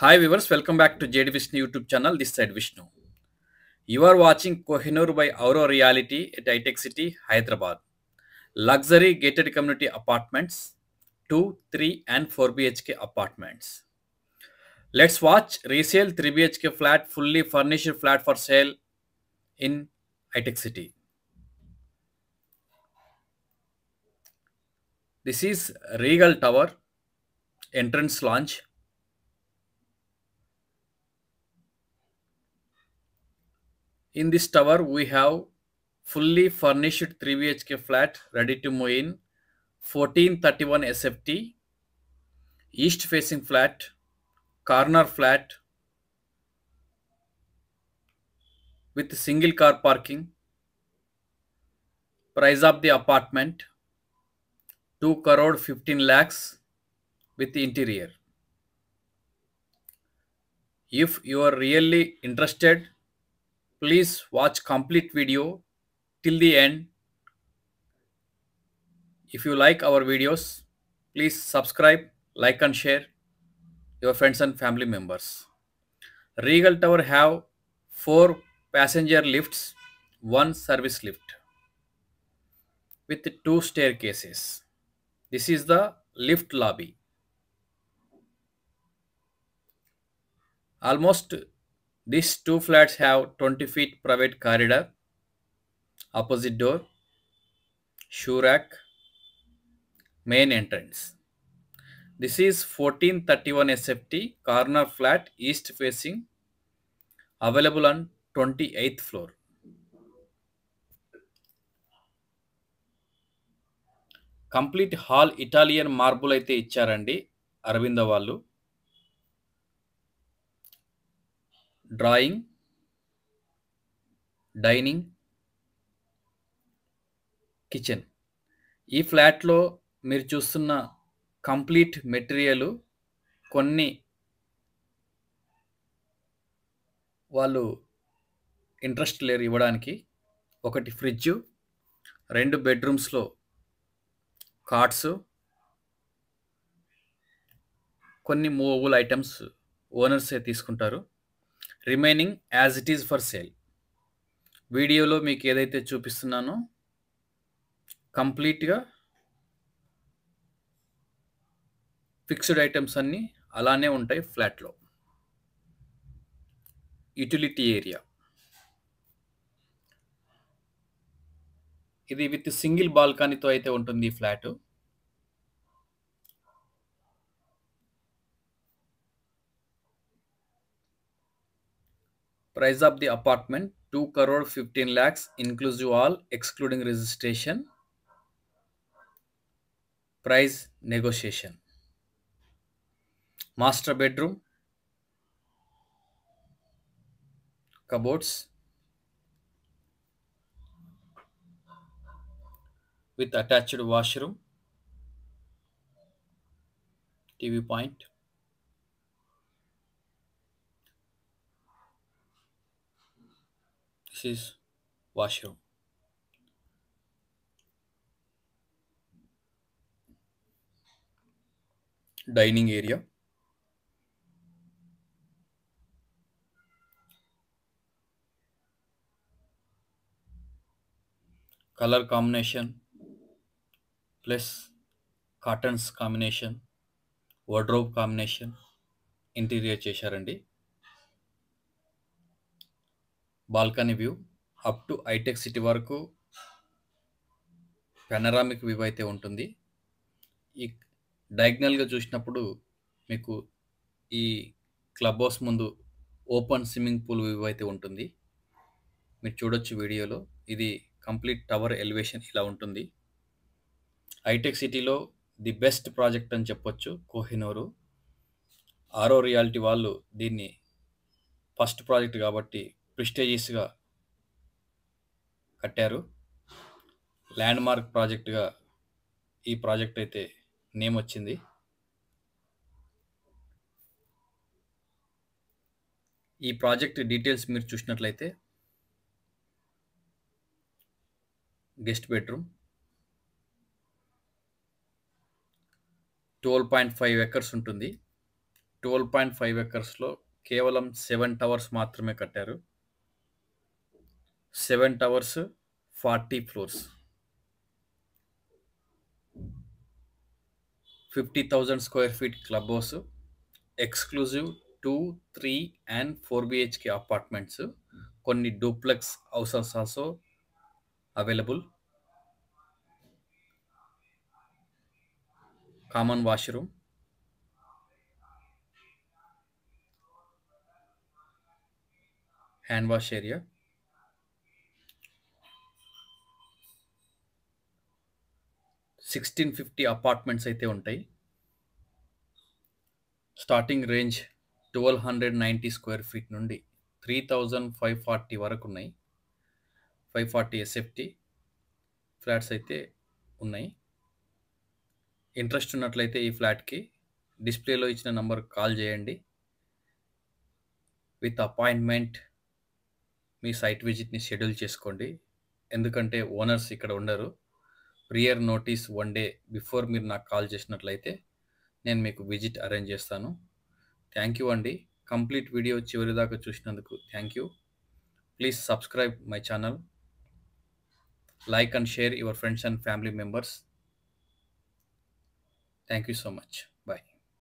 Hi viewers, welcome back to JD Vishnu YouTube channel. This side Vishnu. You are watching Kohinoor by Auro Reality at Hitech City, Hyderabad. Luxury gated community apartments, 2, 3 and 4 BHK apartments. Let's watch resale 3 BHK flat, fully furnished flat for sale in Hitech City. This is Regal Tower, entrance launch. In this tower, we have fully furnished 3 BHK flat ready to move in, 1431 SFT, east facing flat, corner flat with single car parking. Price of the apartment 2 crore 15 lakhs with interior. If you are really interested, please watch complete video till the end. If you like our videos, please subscribe, like and share your friends and family members. Regal Tower have 4 passenger lifts, 1 service lift with 2 staircases. This is the lift lobby. Almost these 2 flats have 20 feet private corridor, opposite door, shoe rack, main entrance. This is 1431 SFT corner flat east facing, available on 28th floor. Complete hall Italian marble అయితే ఇచ్చారండి అరవింద వాళ్ళు. Drawing, dining, kitchen. ఈ ఫ్లాట్లో మీరు చూస్తున్న complete material కొన్ని వాళ్ళు interest లేరు ఇవ్వడానికి. ఒకటి ఫ్రిడ్జ్, 2 బెడ్రూమ్స్లో కార్డ్స్, కొన్ని మూవబుల్ ఐటమ్స్ ఓనర్సే తీసుకుంటారు. Remaining as it is for sale. వీడియోలో మీకు ఏదైతే చూపిస్తున్నానో కంప్లీట్గా ఫిక్స్డ్ ఐటమ్స్ అన్నీ అలానే ఉంటాయి ఫ్లాట్లో. యూటిలిటీ ఏరియా ఇది విత్ సింగిల్ బాల్కనీతో అయితే ఉంటుంది ఈ flat. Price of the apartment 2 crore 15 lakhs inclusive all excluding registration. Price negotiation. Master bedroom, cupboards with attached washroom, TV point. This is washroom. Dining area. Color combination plus curtains combination, wardrobe combination, interior చేశారండి. Balcony view up to హైటెక్ సిటీ వరకు panoramic view అయితే ఉంటుంది. ఈ డయాగ్నల్గా చూసినప్పుడు మీకు ఈ క్లబ్ హౌస్ ముందు ఓపెన్ స్విమ్మింగ్ పూల్ వ్యూ అయితే ఉంటుంది. మీరు చూడొచ్చు వీడియోలో. ఇది కంప్లీట్ టవర్ ఎలివేషన్ ఇలా ఉంటుంది. హైటెక్ సిటీలో ది బెస్ట్ ప్రాజెక్ట్ అని చెప్పొచ్చు కోహినూరు. ఆరో రియాలిటీ వాళ్ళు దీన్ని ఫస్ట్ ప్రాజెక్ట్ కాబట్టి ప్రెస్టీజియస్గా కట్టారు. ల్యాండ్ మార్క్ ప్రాజెక్ట్గా ఈ ప్రాజెక్ట్ అయితే నేమ్ వచ్చింది. ఈ ప్రాజెక్ట్ డీటెయిల్స్ మీరు చూసినట్లయితే గెస్ట్ బెడ్రూమ్ 12.5 acres ఉంటుంది. 12.5 ఎకర్స్‌లో కేవలం 7 టవర్స్ మాత్రమే కట్టారు. 7 towers, 40 floors. 50,000 square feet club house, exclusive 2, 3 and 4 BHK apartments, కొన్ని duplex houses also available. Common washroom, hand wash area. 1650 apartments అయితే ఉంటాయి. స్టార్టింగ్ రేంజ్ 1290 స్క్వేర్ ఫీట్ నుండి 3540 వరకు ఉన్నాయి. 540 ఎస్ఎఫ్టీ ఫ్లాట్స్ అయితే ఉన్నాయి. ఇంట్రెస్ట్ ఉన్నట్లయితే ఈ ఫ్లాట్కి డిస్ప్లేలో ఇచ్చిన నంబర్ కాల్ చేయండి. విత్ అపాయింట్మెంట్ మీ సైట్ విజిట్ని షెడ్యూల్ చేసుకోండి. ఎందుకంటే ఓనర్స్ ఇక్కడ ఉండరు. ప్రియర్ నోటీస్ 1 డే బిఫోర్ మీరు నాకు కాల్ చేసినట్లయితే నేను మీకు విజిట్ అరేంజ్ చేస్తాను. థ్యాంక్ యూ అండి. కంప్లీట్ వీడియో చివరి దాకా చూసినందుకు thank you. Please subscribe my channel. Like and share your friends and family members. Thank you so much.